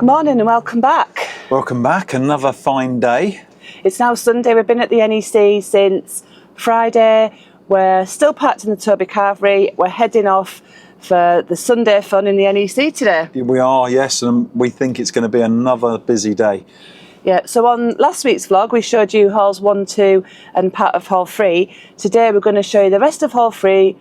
Good morning and welcome back. Welcome back, another fine day. It's now Sunday, we've been at the NEC since Friday. We're still parked in the Toby Carvery. We're heading off for the Sunday fun in the NEC today. We are, yes, and we think it's going to be another busy day. Yeah, so on last week's vlog we showed you halls 1, 2 and part of hall 3. Today we're going to show you the rest of hall 3,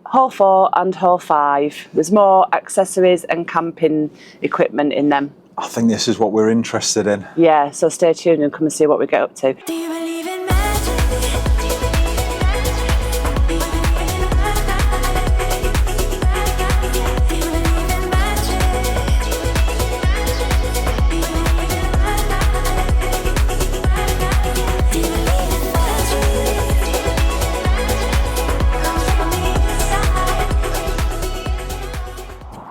hall 4 and hall 5. There's more accessories and camping equipment in them. I think this is what we're interested in. Yeah, so stay tuned and come and see what we get up to. Do you believe in magic?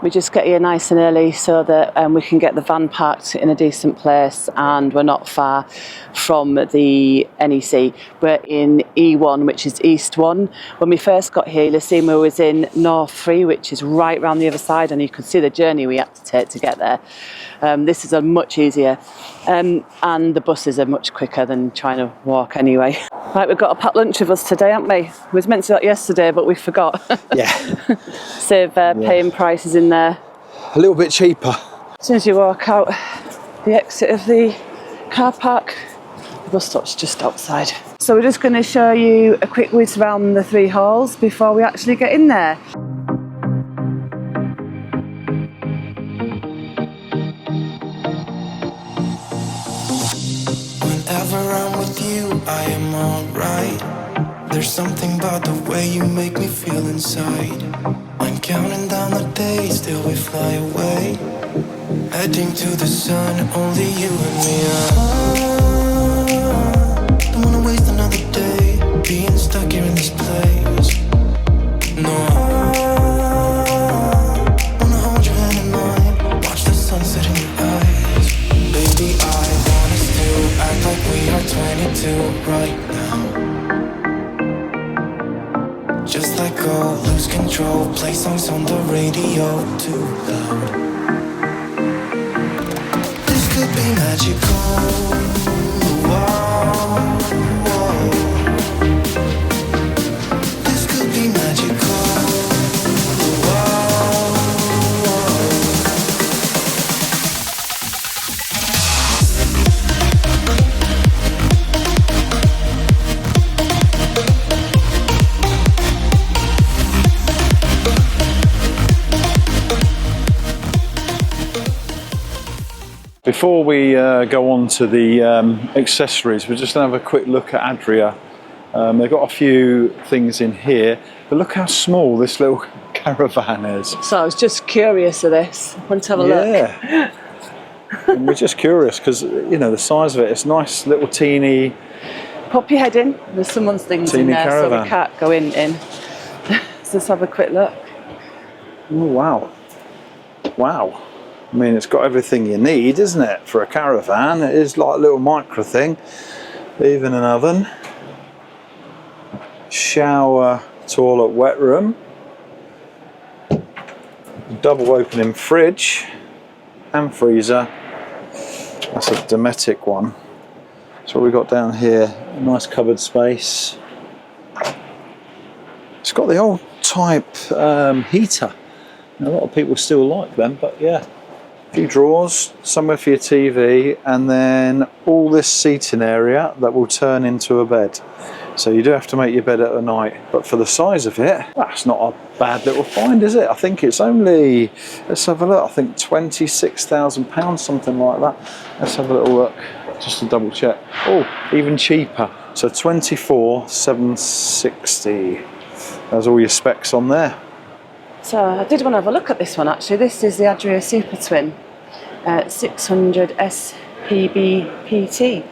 We just get here nice and early so that we can get the van parked in a decent place, and we're not far from the NEC. We're in E1, which is East 1. When we first got here, you'll see we was in North 3, which is right round the other side, and you could see the journey we had to take to get there. This is a much easier, and the buses are much quicker than trying to walk anyway. Right, we've got a packed lunch with us today, haven't we? We was meant to do that yesterday, but we forgot. Yeah. Save paying prices in there. A little bit cheaper. As soon as you walk out the exit of the car park, the bus stop's just outside. So we're just going to show you a quick whiz around the 3 halls before we actually get in there. Whenever I'm with you, I am alright. There's something about the way you make me feel inside. I'm counting down the days till we fly away, heading to the sun, only you and me. Don't wanna waste another day being stuck here in this place. No, wanna hold your hand in mine, watch the sunset in your eyes. Baby, I want us to act like we are 22 right now. Just let go, lose control, play songs on the radio too loud. This could be magical. Whoa, whoa. This could be magical. Whoa, whoa. Before we go on to the accessories, we're just going to have a quick look at Adria. They've got a few things in here, but look how small this little caravan is. So I was just curious of this. I want to have a look. Yeah. And we're just curious because, you know, the size of it, it's nice little teeny. Pop your head in. There's someone's things in Teeny there, caravan. so we can't go in. So let's have a quick look. Oh, wow. Wow. I mean, it's got everything you need, isn't it, for a caravan? It is like a little micro thing. Even an oven. Shower, toilet, wet room. Double opening fridge and freezer. That's a Dometic one. That's what we've got down here. A nice cupboard space. It's got the old type heater. A lot of people still like them, but yeah. A few drawers, somewhere for your TV, and then all this seating area that will turn into a bed. So you do have to make your bed at night, but for the size of it, that's not a bad little find, is it? I think it's only, let's have a look, I think £26,000, something like that. Let's have a little look, just to double check. Oh, even cheaper. So 24,760. There's all your specs on there. So I did want to have a look at this one actually. This is the Adria Super Twin 600 SPB-PT.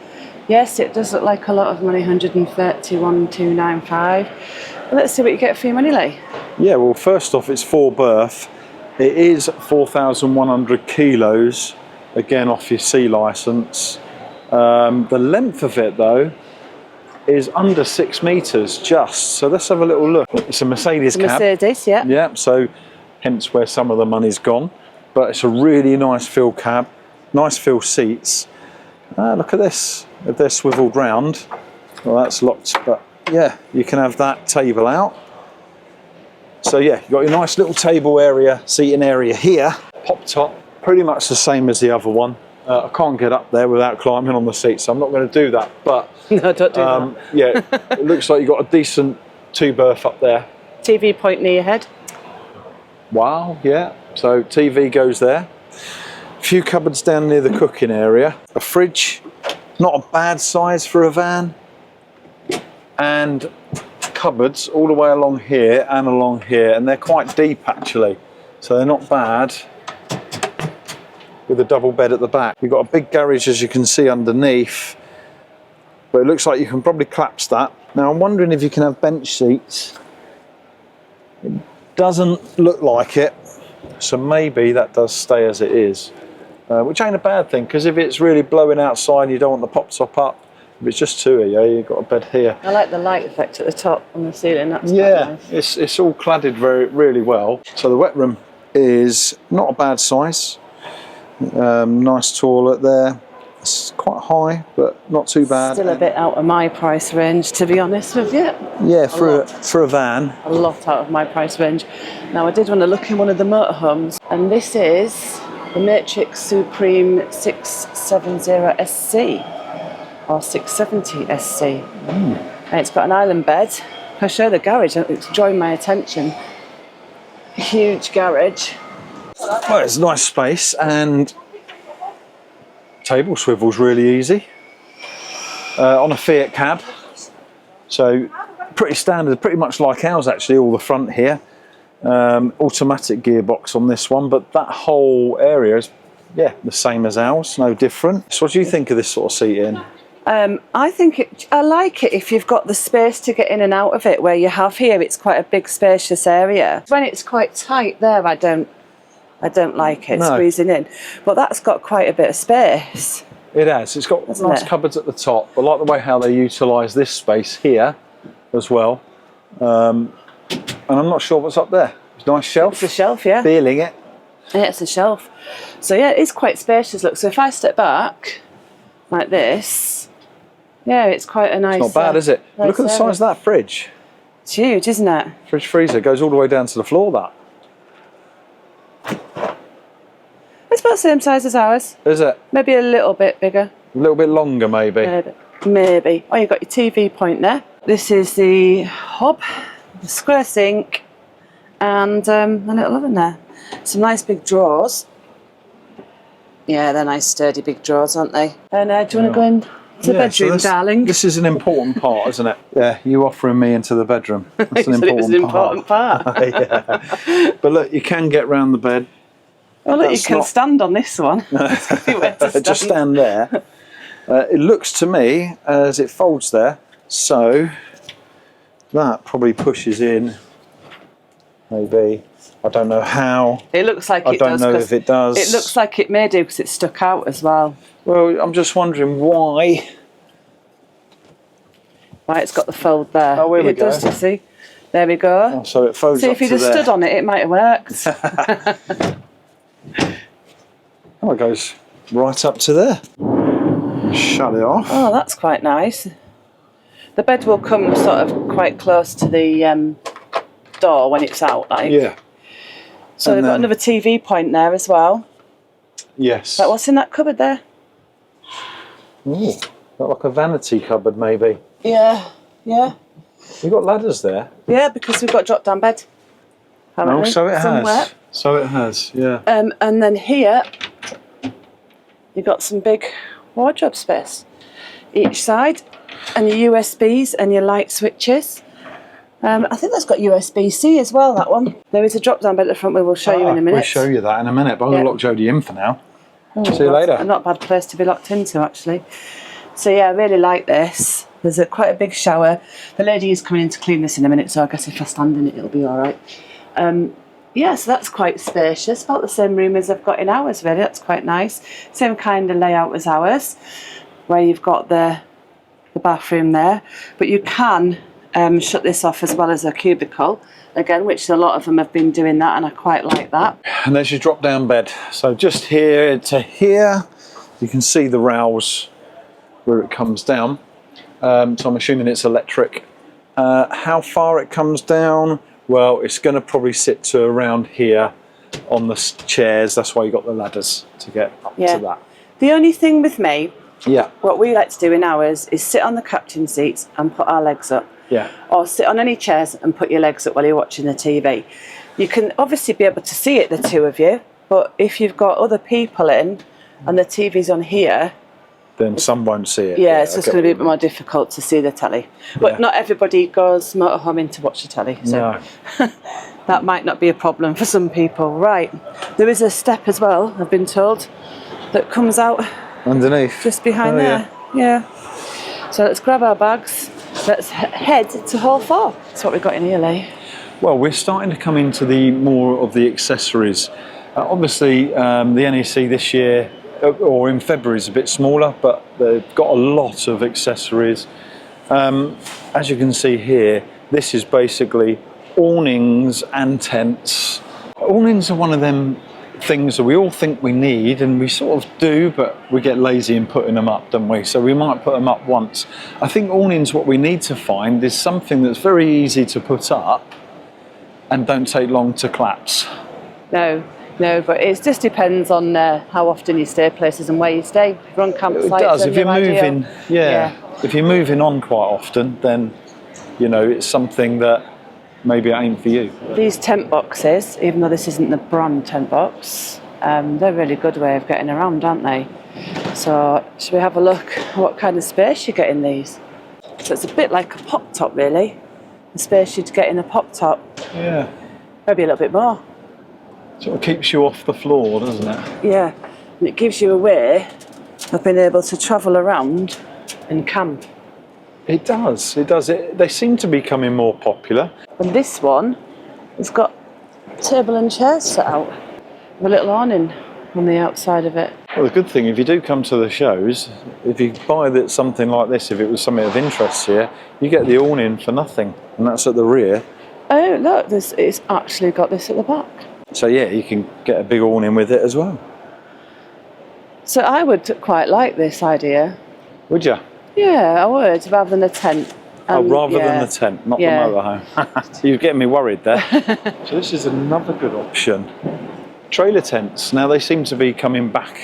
Yes, it does look like a lot of money, 131,295. Let's see what you get for your money, Lee. Yeah, well, first off, it's 4 berth. It is 4,100 kilos, again off your C licence. The length of it though is under 6 meters just. So let's have a little look. It's a Mercedes cab. Mercedes, yeah. Yeah, so hence where some of the money's gone. But it's a really nice fill cab. Nice feel seats. Look at this. If they're swiveled round, well, that's locked, but yeah, you can have that table out. So yeah, you've got your nice little table area, seating area here. Pop top, pretty much the same as the other one. I can't get up there without climbing on the seat, so I'm not going to do that. But No, don't do that. yeah, it looks like you've got a decent 2-berth up there. TV point near your head. Wow, yeah. So TV goes there. A few cupboards down near the cooking area. A fridge, not a bad size for a van. And cupboards all the way along here and along here, and they're quite deep actually, so they're not bad, with a double bed at the back. You've got a big garage, as you can see, underneath, but it looks like you can probably collapse that. Now I'm wondering if you can have bench seats. It doesn't look like it, so maybe that does stay as it is, which ain't a bad thing, because if it's really blowing outside and you don't want the pop top up, if it's just two of you, you've got a bed here. I like the light effect at the top on the ceiling. That's yeah, quite nice. it's all cladded really well. So the wet room is not a bad size. Nice toilet there. It's quite high, but not too bad. Still a bit out of my price range, to be honest with you. Yeah, for a van. A lot out of my price range. Now I did want to look in one of the motorhomes, and this is the Matrix Supreme 670 SC. Or 670 SC. And it's got an island bed. I'll show the garage, it's drawing my attention. Huge garage. Well, it's a nice space, and table swivel's really easy. On a Fiat cab. So pretty standard, pretty much like ours actually, all the front here. Automatic gearbox on this one, but that whole area is, yeah, the same as ours, no different. So what do you think of this sort of seating? I think I like it if you've got the space to get in and out of it, where you have here. It's quite a big spacious area. When it's quite tight there, I don't like it squeezing in. But that's got quite a bit of space. It has. It's got nice cupboards at the top. I like the way how they utilise this space here as well. And I'm not sure what's up there. It's a nice shelf. It's a shelf, yeah. Feeling it. Yeah, it's a shelf. So yeah, it's quite spacious. Look, so if I step back like this, yeah, it's quite a nice. It's not bad, is it? Nice Look at the size of that fridge. It's huge, isn't it? Fridge freezer goes all the way down to the floor. That. It's about the same size as ours. Is it? Maybe a little bit bigger. A little bit longer, maybe. Maybe. Oh, you've got your TV point there. This is the hob, the square sink, and a little oven there. Some nice big drawers. Yeah, they're nice sturdy big drawers, aren't they? And do you want to go in to the bedroom, darling? This is an important part, isn't it? Yeah, you offering me into the bedroom. That's an important part. Yeah. But look, you can get round the bed. Oh, look, you can stand on this one. Just stand there. It looks to me as it folds there, so that probably pushes in, maybe. I don't know how. It looks like it does. I don't know if it does. It looks like it may do because it's stuck out as well. Well, I'm just wondering why. Right, it's got the fold there. Oh, here we go. It does, you see? There we go. Oh, so it folds See, up if you'd to have there. stood on it, it might have worked. Oh, it goes right up to there. Shut it off. Oh, that's quite nice. The bed will come sort of quite close to the door when it's out, like. Yeah. So they've got another TV point there as well. Yes. Like, what's in that cupboard there? Ooh, like a vanity cupboard, maybe. Yeah, yeah. You've got ladders there. Yeah, because we've got drop-down bed. Oh, so it somewhere. has. So it has, yeah. And then here, you've got some big wardrobe space each side, and your USBs and your light switches. I think that's got USB-C as well, that one. There is a drop-down bed at the front we will show you in a minute. We'll show you that in a minute, but I'm going to lock Jodie in for now. See you That's later. not a bad place to be locked into, actually. So yeah, I really like this. There's quite a big shower. The lady is coming in to clean this in a minute, so I guess if I stand in it, it'll be all right. Yeah, so that's quite spacious. About the same room as I've got in ours, really. That's quite nice. Same kind of layout as ours, where you've got the bathroom there. But you can shut this off as well as a cubicle, again, which a lot of them have been doing that, and I quite like that. And there's your drop down bed. So just here to here, you can see the rails where it comes down. So I'm assuming it's electric. How far it comes down? Well, it's going to probably sit to around here on the chairs. That's why you got the ladders to get up to that. The only thing with me, yeah, what we like to do in ours is sit on the captain seats and put our legs up. Yeah. Or sit on any chairs and put your legs up while you're watching the TV. You can obviously be able to see it, the two of you, but if you've got other people in and the TV's on here, then some won't see it. Yeah, so it's going to be a bit more difficult to see the telly. But not everybody goes motorhome in to watch the telly, so that might not be a problem for some people. Right, there is a step as well, I've been told, that comes out underneath, just behind there. Yeah. So let's grab our bags. Let's head to Hall 4. That's what we've got in here, Lee. Well, we're starting to come into the more of the accessories. Obviously, the NEC this year, or in February, is a bit smaller, but they've got a lot of accessories. As you can see here, this is basically awnings and tents. Awnings are one of them things that we all think we need, and we sort of do, but we get lazy in putting them up, don't we? So we might put them up once. I think awnings, what we need to find is something that's very easy to put up and don't take long to collapse. No, but it just depends on how often you stay places and where you stay. If you're on campsites, it does. If you're moving, if you're moving on quite often, then you know it's something that maybe it ain't for you. These tent boxes, even though this isn't the brand tent box, they're a really good way of getting around, aren't they? So should we have a look at what kind of space you get in these? So it's a bit like a pop top, really. The space you'd get in a pop top. Yeah. Maybe a little bit more. Sort of keeps you off the floor, doesn't it? Yeah, and it gives you a way of being able to travel around and camp. It does, they seem to be becoming more popular. And this one has got table and chairs set out with a little awning on the outside of it. Well, the good thing, if you do come to the shows, if you buy something like this, if it was something of interest here, you get the awning for nothing, and that's at the rear. Oh, look, it's actually got this at the back. So yeah, you can get a big awning with it as well. So I would quite like this idea. Would you? Yeah, I would, rather than a tent. Rather than the tent, not the motorhome. You're getting me worried there. So this is another good option. Trailer tents. Now they seem to be coming back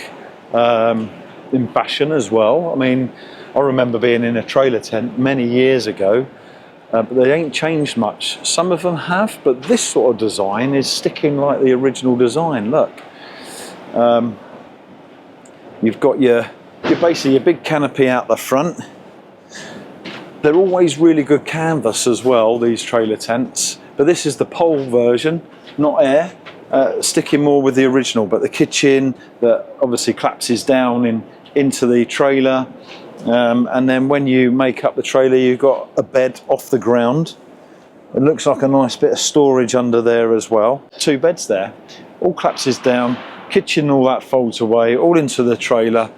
in fashion as well. I mean, I remember being in a trailer tent many years ago, but they ain't changed much. Some of them have, but this sort of design is sticking like the original design. Look, you've got your basically your big canopy out the front. They're always really good canvas as well, these trailer tents, but this is the pole version, not air, sticking more with the original, but the kitchen that obviously collapses down into the trailer, and then when you make up the trailer you've got a bed off the ground. It looks like a nice bit of storage under there as well. 2 beds there, all collapses down, kitchen, all that folds away, all into the trailer.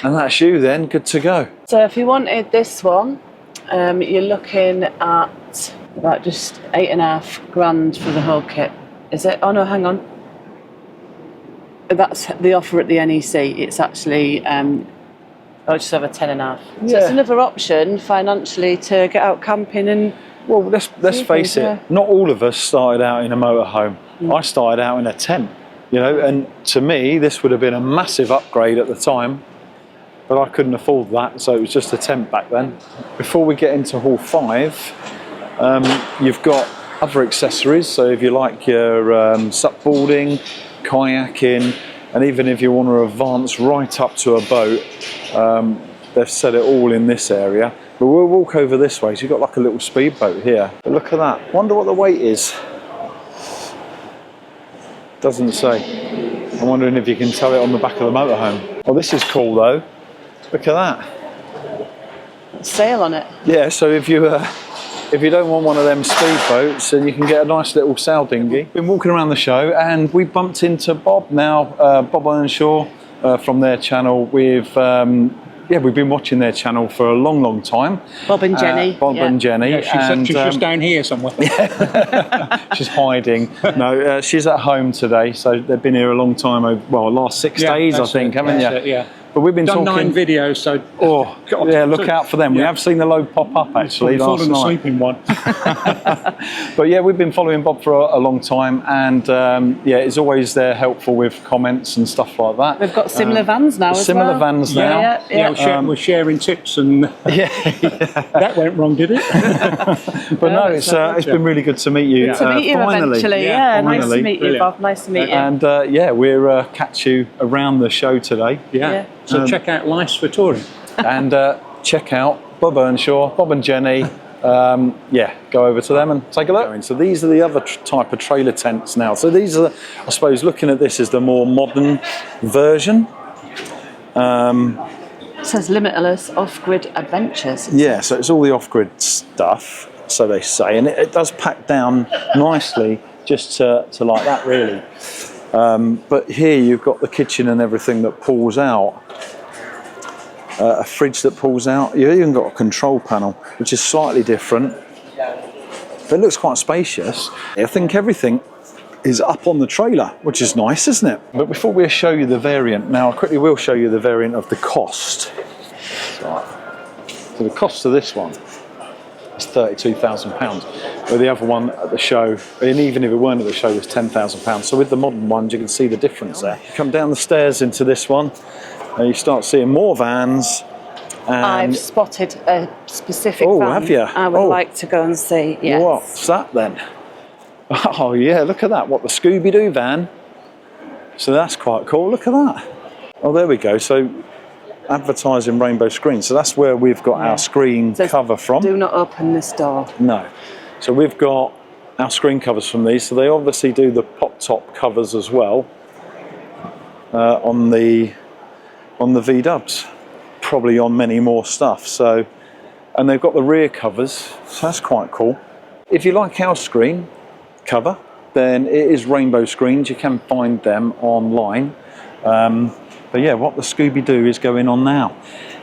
And that's you then, good to go. So if you wanted this one, you're looking at about just £8,500 for the whole kit. Is it? Oh no, hang on. That's the offer at the NEC. It's actually just over 10.5. So it's another option financially to get out camping and. Well, let's face it. Not all of us started out in a motorhome. I started out in a tent, you know, and to me this would have been a massive upgrade at the time. But I couldn't afford that, so it was just a tent back then. Before we get into Hall 5, you've got other accessories. So if you like your supboarding, kayaking, and even if you want to advance right up to a boat, they've set it all in this area. But we'll walk over this way. So you've got like a little speedboat here. But look at that. Wonder what the weight is. Doesn't say. I'm wondering if you can tell it on the back of the motorhome. Oh, this is cool though. Look at that. Sail on it. Yeah, so if you don't want one of them speedboats, then you can get a nice little sail dinghy. Been walking around the show and we bumped into Bob now, Bob Earnshaw from their channel with yeah, we've been watching their channel for a long, long time. Bob and Jenny. Bob and Jenny. Yeah, she's just down here somewhere. She's hiding. No, she's at home today, so they've been here a long time. Well, last 6 days, I think, haven't you? Yeah. But we've been done talking 9 videos, so yeah, look out for them. We have seen the load pop up actually last fallen night. asleep in one. But yeah, we've been following Bob for a long time, and yeah, he's always there, helpful with comments and stuff like that. We've got similar vans now as similar well. vans now. Yeah. We're sharing tips, and that went wrong, did it? But no, it's been really good to meet you. Good to meet you finally. eventually. Yeah, Nice to finally. meet you, Brilliant. Bob. Nice to meet you. And yeah, we'll catch you around the show today. Yeah. So check out Lice for Touring. And check out Bob Earnshaw, Bob and Jenny. Yeah, go over to them and take a look. So these are the other type of trailer tents now. So these are, I suppose, looking at this is the more modern version. It says limitless off-grid adventures. Yeah, so it's all the off-grid stuff, so they say, and it does pack down nicely just to like that, really. But here you've got the kitchen and everything that pulls out. A fridge that pulls out. You've even got a control panel, which is slightly different. But it looks quite spacious. I think everything is up on the trailer, which is nice, isn't it? But before we show you the variant, now I quickly will show you the variant of the cost. So the cost of this one is £32,000, where the other one at the show, and even if it weren't at the show, was £10,000. So with the modern ones, you can see the difference there. You come down the stairs into this one, and you start seeing more vans. And I've spotted a specific van have you? I would like to go and see. Yes. What's that then? Oh yeah, look at that. What, the Scooby-Doo van? So that's quite cool. Look at that. Oh, there we go. So advertising rainbow screen. So that's where we've got our screen cover from. Do not open this door. No. So we've got our screen covers from these. So they obviously do the pop-top covers as well on the V-dubs. Probably on many more stuff. So, and they've got the rear covers. So that's quite cool. If you like our screen cover, then it is rainbow screens. You can find them online. But yeah, what the Scooby-Doo is going on now.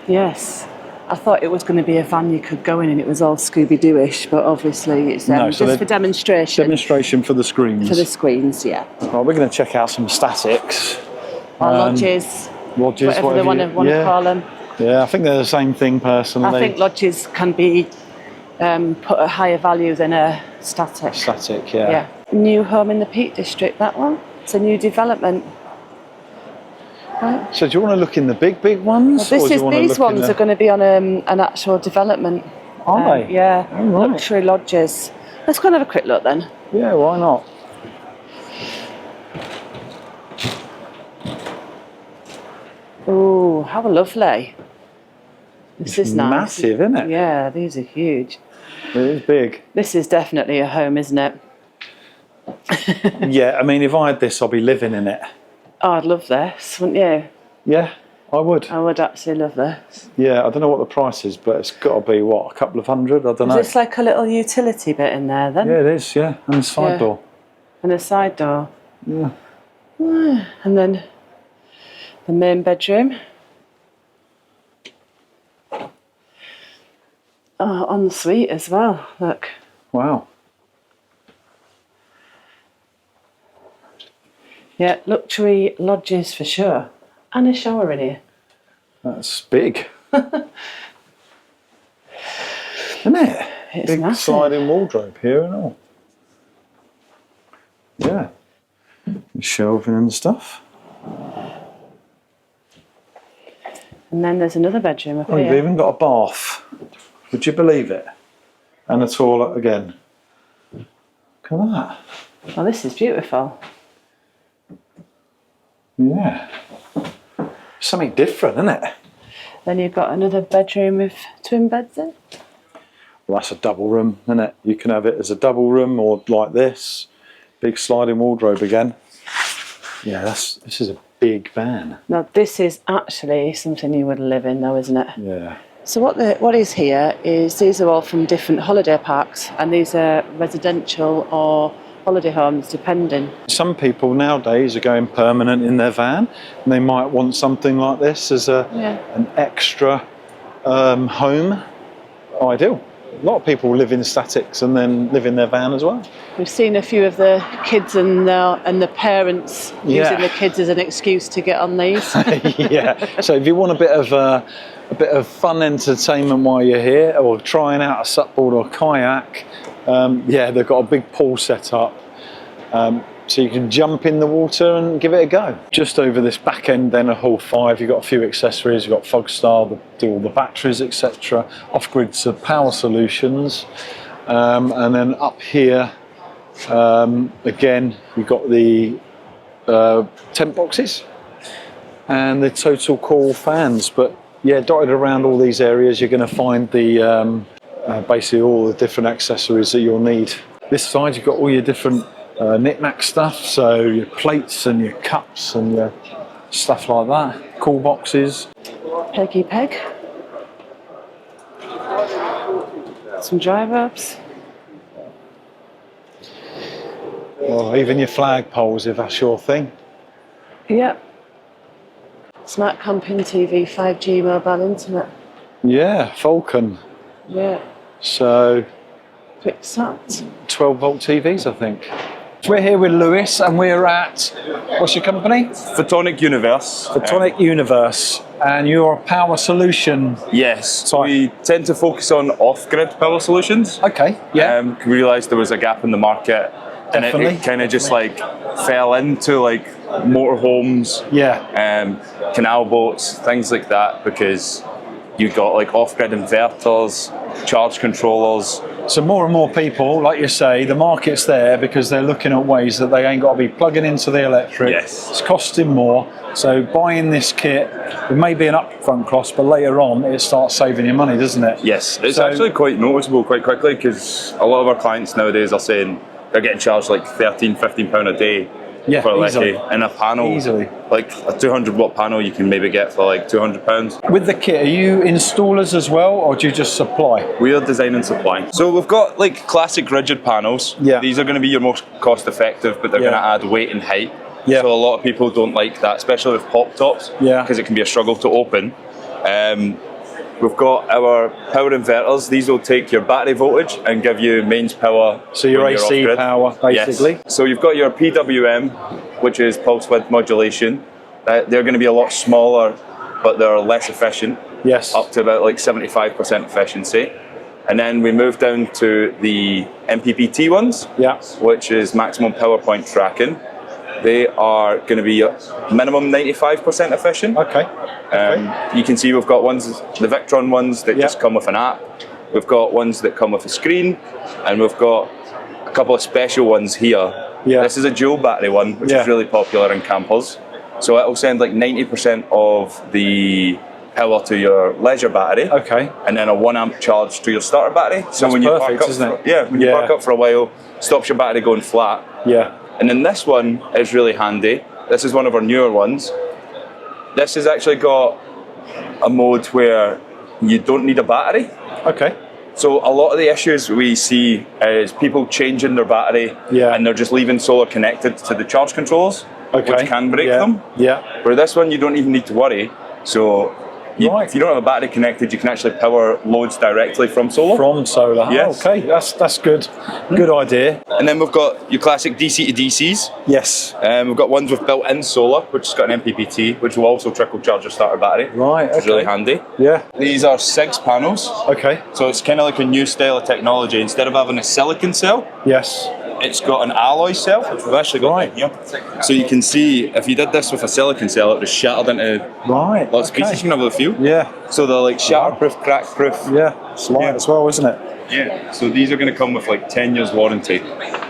Yes. I thought it was going to be a van you could go in and it was all Scooby-Doo-ish, but obviously it's No, so just for demonstration. Demonstration for the screens. For the screens, yeah. Right, we're going to check out some statics. Or lodges, whatever they want to call them. Yeah, I think they're the same thing personally. I think lodges can be put at higher value than a static. Static, yeah. Yeah. New home in the Peak District, that one. It's a new development. Right. So do you want to look in the big ones? Well, or do you want to these look in ones are going to be on an actual development. Are they? Yeah, Oh, right. luxury lodges. Let's go and have a quick look then. Yeah, why not? Oh, how lovely. This is nice. Massive, isn't it? Yeah, these are huge. It is big. This is definitely a home, isn't it? Yeah, I mean, if I had this, I'd be living in it. Oh, I'd love this, wouldn't you? Yeah, I would. I would absolutely love this. Yeah, I don't know what the price is, but it's got to be, what, a couple of hundred? I don't know. Is this like a little utility bit in there then? Yeah, it is, yeah. And a side Yeah. door. And a side door. Yeah. And then the main bedroom. Oh, ensuite as well, look. Wow. Yeah, luxury lodges for sure. And a shower in here. That's big. Isn't it? It's Big massive. sliding wardrobe here and all. Yeah. Shelving and stuff. And then there's another bedroom up Oh, you've here. even got a bath. Would you believe it? And a toilet again. Look at that. Oh, this is beautiful. Yeah. Something different, isn't it? Then you've got another bedroom with twin beds in. Well, that's a double room, isn't it? You can have it as a double room or like this. Big sliding wardrobe again. Yeah, this is a big van. Now, this is actually something you would live in though, isn't it? Yeah. So what is here is these are all from different holiday parks, and these are residential or holiday homes, depending. Some people nowadays are going permanent in their van, and they might want something like this as an extra home. Ideal. A lot of people live in statics and then live in their van as well. We've seen a few of the kids and the parents using the kids as an excuse to get on these. Yeah. So if you want a bit of fun entertainment while you're here, or trying out a supboard or kayak, they've got a big pool set up. So you can jump in the water and give it a go. Just over this back end then of Hall 5, you've got a few accessories. You've got Fogstar that do all the batteries, etc. Off-grid power solutions. And then up here, again, you've got the tent boxes and the Total Cool fans. But yeah, dotted around all these areas, you're going to find the basically all the different accessories that you'll need. This side, you've got all your different knick-knack stuff, so your plates and your cups and your stuff like that. Cool boxes. Peggy Peg. Some dry rubs. Well, even your flag poles, if that's your thing. Yep. Smart Camping TV, 5G mobile internet. Yeah, Falcon. Yeah. So Quick sat. 12 volt TVs, I think. We're here with Lewis, and we're at, what's your company? Photonic Universe. Photonic Universe, and you're a power solution. Yes, type. we tend to focus on off-grid power solutions. Okay, yeah. We realised there was a gap in the market, and Definitely. it kind of just like fell into like motorhomes, canal boats, things like that, because you got like off-grid inverters, charge controllers. So more and more people, like you say, the market's there because they're looking at ways that they ain't got to be plugging into the electric. Yes. It's costing more. So buying this kit, it may be an upfront cost, but later on it starts saving you money, doesn't it? Yes, it's actually quite noticeable quite quickly, because a lot of our clients nowadays are saying they're getting charged like £13–15 a day for like in a panel. Easily. Like a 200 watt panel you can maybe get for like £200. With the kit, are you installers as well, or do you just supply? We are design and supply. So we've got like classic rigid panels. Yeah. These are going to be your most cost effective, but they're going to add weight and height. Yeah. So a lot of people don't like that, especially with pop tops, because it can be a struggle to open. We've got our power inverters. These will take your battery voltage and give you mains power. So your when you're AC off-grid. power, basically. Yes. So you've got your PWM, which is pulse width modulation. They're going to be a lot smaller, but they're less efficient. Yes. Up to about like 75% efficiency. And then we move down to the MPPT ones, which is maximum power point tracking. They are going to be minimum 95% efficient. Okay. You can see we've got ones, the Victron ones that just come with an app. We've got ones that come with a screen, and we've got a couple of special ones here. Yeah. This is a dual battery one, which is really popular in campers. So it'll send like 90% of the power to your leisure battery. Okay. And then a 1 amp charge to your starter battery. So That's when you perfect, park up, isn't it? when you park up for a while, stops your battery going flat. Yeah. And then this one is really handy. This is one of our newer ones. This has actually got a mode where you don't need a battery. Okay. So a lot of the issues we see is people changing their battery and they're just leaving solar connected to the charge controllers, which can break them. Yeah. Where this one, you don't even need to worry. So if you don't have a battery connected, you can actually power loads directly from solar. From solar. Yes. Oh, okay, that's good. Good idea. And then we've got your classic DC to DCs. Yes. We've got ones with built-in solar, which has got an MPPT, which will also trickle charge your starter battery. Right. Which is really handy. Yeah. These are SIGS panels. Okay. So it's kind of like a new style of technology. Instead of having a silicon cell, yes, it's got an alloy cell, which we've actually got here. So you can see, if you did this with a silicon cell, it would have shattered into lots of pieces. You can have a few. Yeah. So they're like shatterproof, crack-proof. Yeah. It's light as well, isn't it? Yeah. So these are going to come with like 10 years warranty.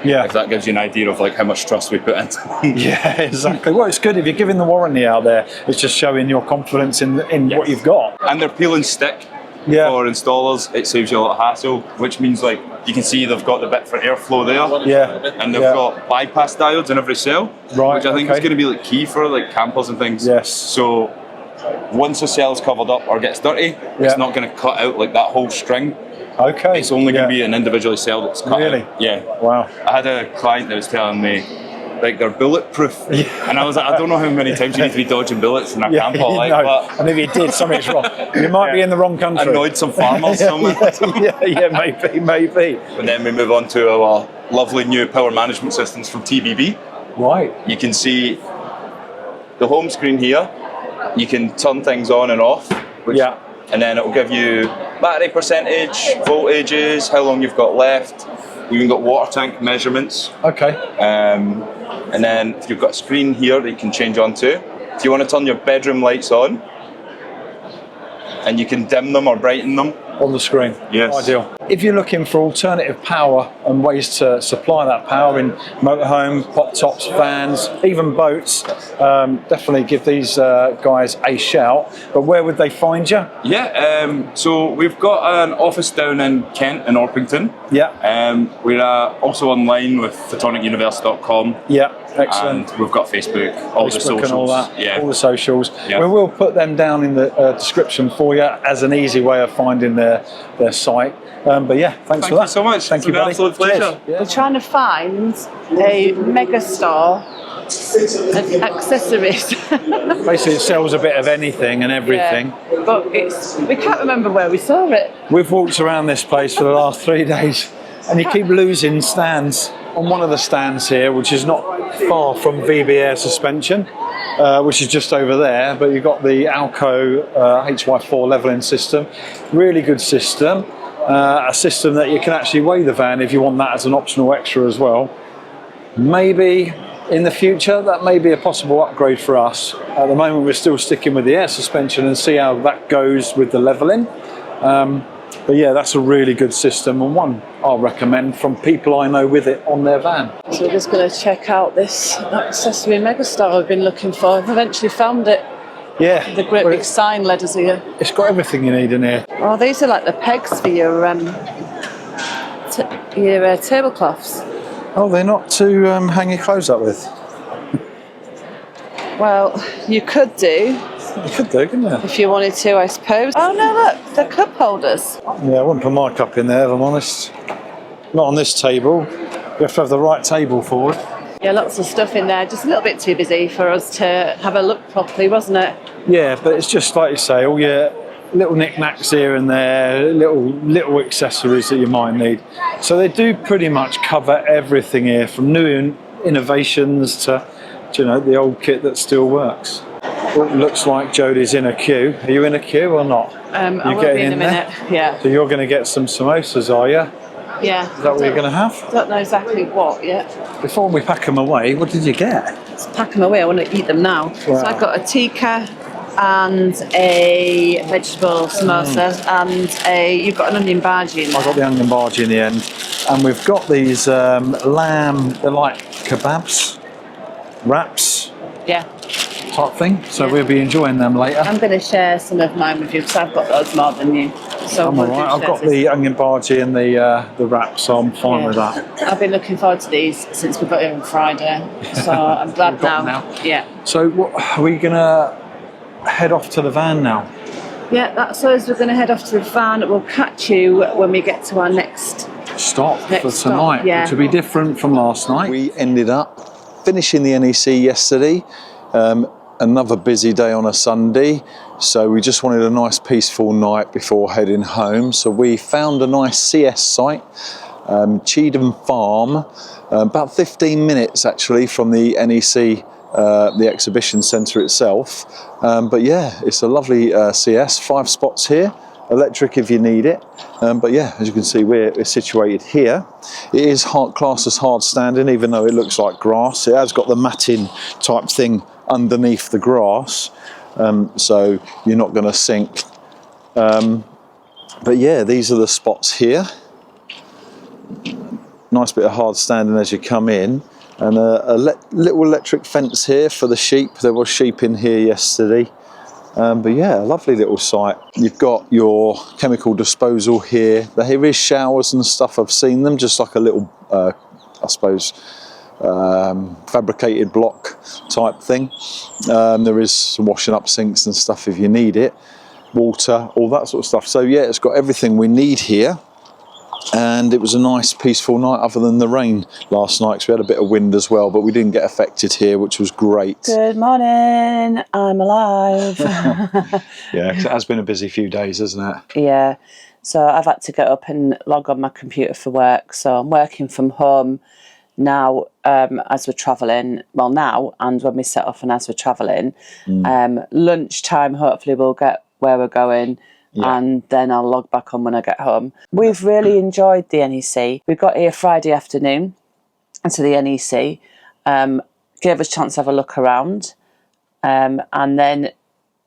Yeah. If that gives you an idea of like how much trust we put into them. Yeah, exactly. Well, it's good if you're giving the warranty out there. It's just showing your confidence in what you've got. And they're peel and stick. For installers, it saves you a lot of hassle, which means like you can see they've got the bit for airflow there. Yeah. And they've got bypass diodes in every cell. Right. Which I think is going to be like key for like campers and things. Yes. So once the cell's covered up or gets dirty, it's not going to cut out like that whole string. Okay. It's only going to be an individually cell that's cut out. Yeah. Wow. I had a client that was telling me, like, they're bulletproof. And I was like, I don't know how many times you need to be dodging bullets in a camper. Like, but and if you did, something's wrong. You might be in the wrong country. Annoyed some farmers somewhere. maybe. And then we move on to our lovely new power management systems from TBB. Right. You can see the home screen here. You can turn things on and off. And then it will give you battery percentage, voltages, how long you've got left. We've even got water tank measurements. Okay. And then if you've got a screen here that you can change onto. If you want to turn your bedroom lights on, and you can dim them or brighten them. On the screen. Yes. Ideal. If you're looking for alternative power and ways to supply that power in motorhome, pop tops, vans, even boats, definitely give these guys a shout. But where would they find you? Yeah, so we've got an office down in Kent and Orpington. Yeah. We're also online with photonicuniverse.com. Yeah, excellent. And we've got Facebook, all the socials. And all that, yeah. all the socials. Yeah. We will put them down in the description for you as an easy way of finding their site. But yeah, thanks for that. Thank you so much. Thank you, buddy. Absolute pleasure. Yeah. We're trying to find a mega store of accessories. Basically, it sells a bit of anything and everything. Yeah, but we can't remember where we saw it. We've walked around this place for the last 3 days, and you keep losing stands. On one of the stands here, which is not far from VB Air Suspension, which is just over there, but you've got the Alco HY4 levelling system. Really good system. A system that you can actually weigh the van if you want that as an optional extra as well. Maybe in the future that may be a possible upgrade for us. At the moment we're still sticking with the air suspension and see how that goes with the levelling. But yeah, that's a really good system, and one I'll recommend from people I know with it on their van. So we're just going to check out this accessory megastar I've been looking for. I've eventually found it. Yeah. The great big sign led us here. It's got everything you need in here. Oh, these are like the pegs for your tablecloths. Oh, they're not to hang your clothes up with. Well, you could do. You could do, couldn't you? If you wanted to, I suppose. Oh no, look, they're cup holders. Yeah, I wouldn't put my cup in there, if I'm honest. Not on this table. You have to have the right table for it. Yeah, lots of stuff in there. Just a little bit too busy for us to have a look properly, wasn't it? Yeah, but it's just like you say, all your little knickknacks here and there, little accessories that you might need. So they do pretty much cover everything here, from new innovations to, you know, the old kit that still works. Well, it looks like Jodie's in a queue. Are you in a queue or not? I will be in a minute. Yeah. So you're going to get some samosas, are you? Yeah. Is that what you're going to have? I don't know exactly what yet. Before we pack them away, what did you get? Let's pack them away. I want to eat them now. Wow. So I've got a tikka and a vegetable samosa and you've got an onion bhaji in there. I got the onion bhaji in the end, and we've got these lamb. They're like kebabs, wraps. Yeah. Type thing. So we'll be enjoying them later. I'm going to share some of mine with you because I've got those more than you. So I'm alright. I've got the onion bhaji and the wrap, so I'm fine with that. I've been looking forward to these since we got here on Friday, so I'm glad now. Yeah. So what, are we gonna head off to the van now? Yeah, that's us. We're going to head off to the van. We'll catch you when we get to our next stop for tonight, stop, yeah. Which will be different from last night. We ended up finishing the NEC yesterday. Another busy day on a Sunday, so we just wanted a nice peaceful night before heading home. So we found a nice CS site, Cheetham Farm, about 15 minutes actually from the NEC, the exhibition centre itself. But yeah, it's a lovely CS, 5 spots here, electric if you need it. But yeah, as you can see, we're situated here. It is classed as hard standing, even though it looks like grass. It has got the matting type thing underneath the grass, so you're not going to sink. But yeah, these are the spots here. Nice bit of hard standing as you come in, and a little electric fence here for the sheep. There was sheep in here yesterday. But yeah, a lovely little site. You've got your chemical disposal here. There is showers and stuff. I've seen them, just like a little, I suppose, fabricated block type thing. There is some washing up sinks and stuff if you need it, water, all that sort of stuff. So yeah, it's got everything we need here. And it was a nice peaceful night other than the rain last night, because we had a bit of wind as well, but we didn't get affected here, which was great. Good morning, I'm alive. Yeah, 'cause it has been a busy few days, hasn't it? Yeah, so I've had to get up and log on my computer for work, so I'm working from home now as we're travelling. Well, now, and when we set off and as we're travelling. Lunchtime, hopefully we'll get where we're going. Yeah. And then I'll log back on when I get home. We've really enjoyed the NEC. We got here Friday afternoon to the NEC, gave us a chance to have a look around, and then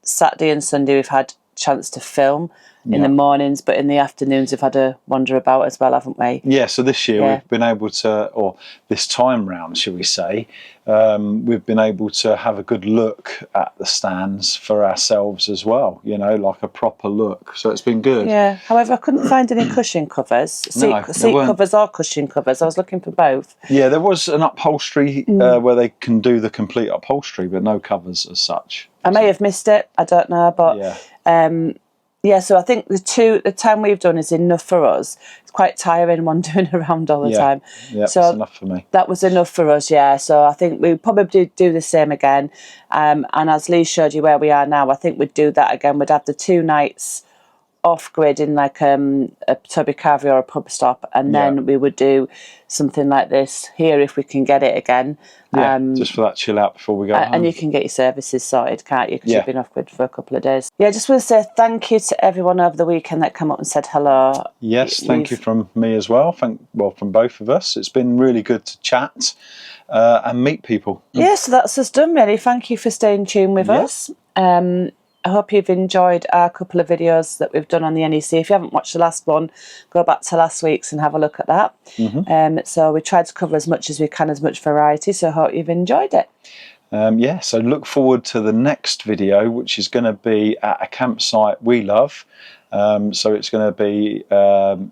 Saturday and Sunday we've had a chance to film in the mornings, but in the afternoons we've had a wander about as well, haven't we? Yeah, so this year we've been able to, or this time round, shall we say, we've been able to have a good look at the stands for ourselves as well, you know, like a proper look. So it's been good. Yeah, however, I couldn't find any cushion covers, seat covers or cushion covers. I was looking for both. Yeah, there was an upholstery where they can do the complete upholstery, but no covers as such. I may have missed it, I don't know, but yeah, so I think the time we've done is enough for us. It's quite tiring wandering around all the time. Yeah, so that's enough for me. That was enough for us, yeah. So I think we'd probably do the same again. And as Lee showed you where we are now, I think we'd do that again. We'd have the 2 nights off-grid in like a Toby Carvery or a pub stop, and then we would do something like this here if we can get it again. Yeah, just for that chill out before we go home. And you can get your services sorted, can't you? Because you've been off-grid for a couple of days. Yeah, just want to say thank you to everyone over the weekend that came up and said hello. Yes, thank you from me as well. From both of us. It's been really good to chat and meet people. Yeah, so that's us done really. Thank you for staying tuned with us. I hope you've enjoyed our couple of videos that we've done on the NEC. If you haven't watched the last one, go back to last week's and have a look at that. So we tried to cover as much as we can, as much variety, so I hope you've enjoyed it. Yeah, so look forward to the next video, which is going to be at a campsite we love. So it's going to be,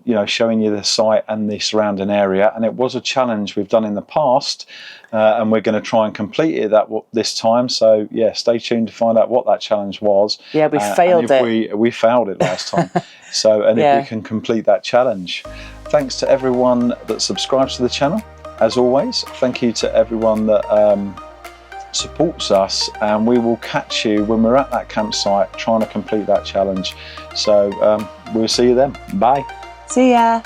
you know, showing you the site and the surrounding area. And it was a challenge we've done in the past, and we're going to try and complete it this time. So yeah, stay tuned to find out what that challenge was. Yeah, we failed it. We failed it last time. So, and if we can complete that challenge. Thanks to everyone that subscribes to the channel. As always, thank you to everyone that supports us, and we will catch you when we're at that campsite trying to complete that challenge. So we'll see you then. Bye. See ya.